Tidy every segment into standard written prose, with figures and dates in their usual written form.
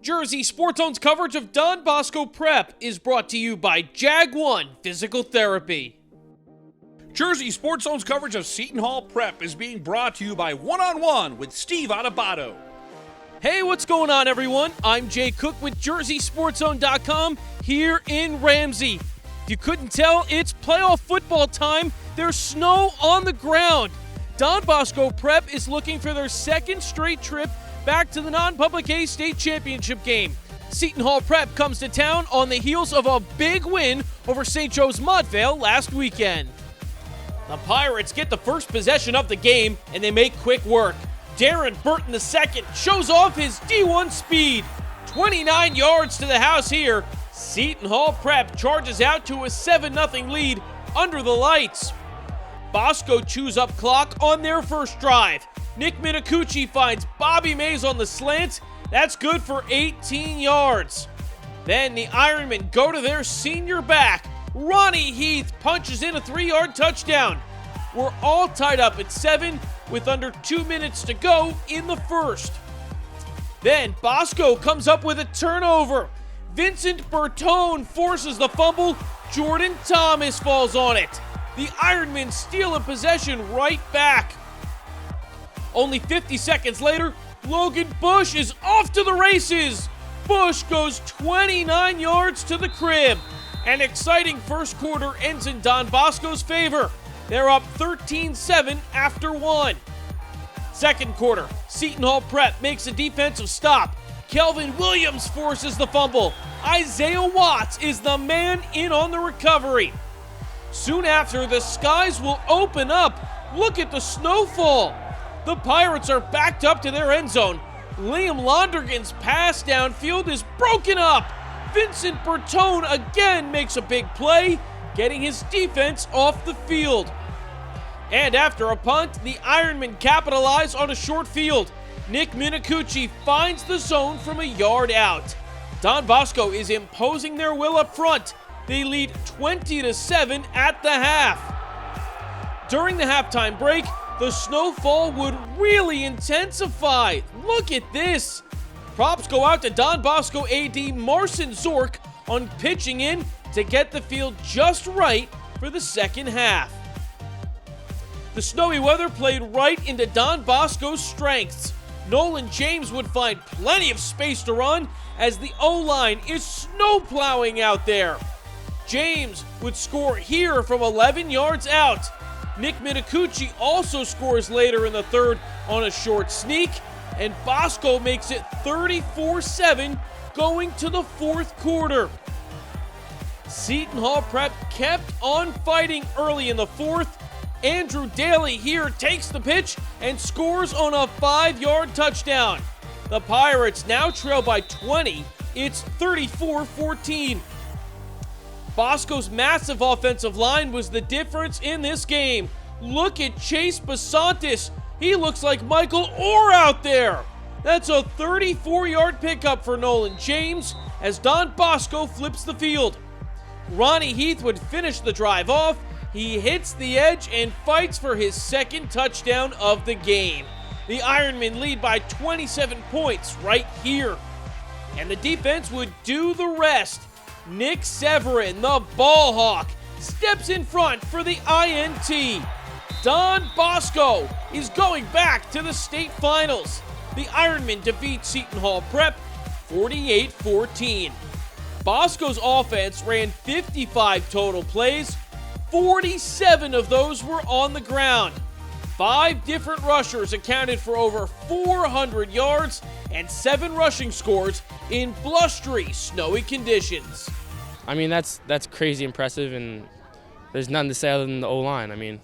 Jersey Sports Zone's coverage of Don Bosco Prep is brought to you by Jag 1 Physical Therapy. Jersey Sports Zone's coverage of Seton Hall Prep is being brought to you by One on One with Steve Adubato. Hey, what's going on, everyone? I'm Jay Cook with JerseySportsZone.com here in Ramsey. If you couldn't tell, it's playoff football time. There's snow on the ground. Don Bosco Prep is looking for their second straight trip back to the non-public A state championship game. Seton Hall Prep comes to town on the heels of a big win over St. Joe's Montvale last weekend. The Pirates get the first possession of the game, and they make quick work. Darren Burton II shows off his D1 speed. 29 yards to the house here. Seton Hall Prep charges out to a 7-0 lead under the lights. Bosco chews up clock on their first drive. Nick Minicucci finds Bobby Mays on the slant. That's good for 18 yards. Then the Ironmen go to their senior back. Ronnie Heath punches in a 3-yard touchdown. We're all tied up at 7 with under 2 minutes to go in the first. Then Bosco comes up with a turnover. Vincent Bertone forces the fumble. Jordan Thomas falls on it. The Ironmen steal a possession right back. Only 50 seconds later, Logan Bush is off to the races. Bush goes 29 yards to the crib. An exciting first quarter ends in Don Bosco's favor. They're up 13-7 after one. Second quarter, Seton Hall Prep makes a defensive stop. Kelvin Williams forces the fumble. Isaiah Watts is the man in on the recovery. Soon after, the skies will open up. Look at the snowfall. The Pirates are backed up to their end zone. Liam Londergan's pass downfield is broken up. Vincent Bertone again makes a big play, getting his defense off the field. And after a punt, the Ironmen capitalize on a short field. Nick Minicucci finds the zone from a yard out. Don Bosco is imposing their will up front. They lead 20-7 at the half. During the halftime break, the snowfall would really intensify. Look at this. Props go out to Don Bosco AD Marcin Zork on pitching in to get the field just right for the second half. The snowy weather played right into Don Bosco's strengths. Nolan James would find plenty of space to run as the O-line is snowplowing out there. James would score here from 11 yards out. Nick Minicucci also scores later in the third on a short sneak, and Bosco makes it 34-7 going to the fourth quarter. Seton Hall Prep kept on fighting early in the fourth. Andrew Daly here takes the pitch and scores on a 5-yard touchdown. The Pirates now trail by 20. It's 34-14. Bosco's massive offensive line was the difference in this game. Look at Chase Basantis. He looks like Michael Orr out there. That's a 34-yard pickup for Nolan James as Don Bosco flips the field. Ronnie Heath would finish the drive off. He hits the edge and fights for his second touchdown of the game. The Ironmen lead by 27 points right here. And the defense would do the rest. Nick Severin, the ball hawk, steps in front for the INT. Don Bosco is going back to the state finals. The Ironmen defeat Seton Hall Prep 48-14. Bosco's offense ran 55 total plays. 47 of those were on the ground. 5 different rushers accounted for over 400 yards and 7 rushing scores in blustery, snowy conditions. I mean, that's crazy impressive, and there's nothing to say other than the O-line. I mean,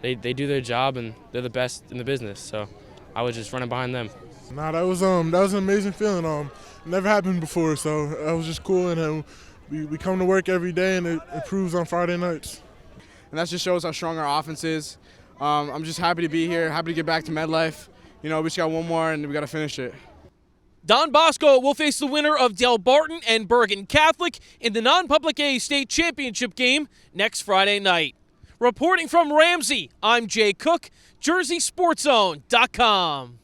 they do their job, and they're the best in the business, so I was just running behind them. Nah, that was an amazing feeling. Never happened before, so that was just cool, and we come to work every day, and it improves on Friday nights. And that just shows how strong our offense is. I'm just happy to be here, happy to get back to MedLife. You know, we just got one more, and we got to finish it. Don Bosco will face the winner of Del Barton and Bergen Catholic in the non-public A state championship game next Friday night. Reporting from Ramsey, I'm Jay Cook, JerseySportsZone.com.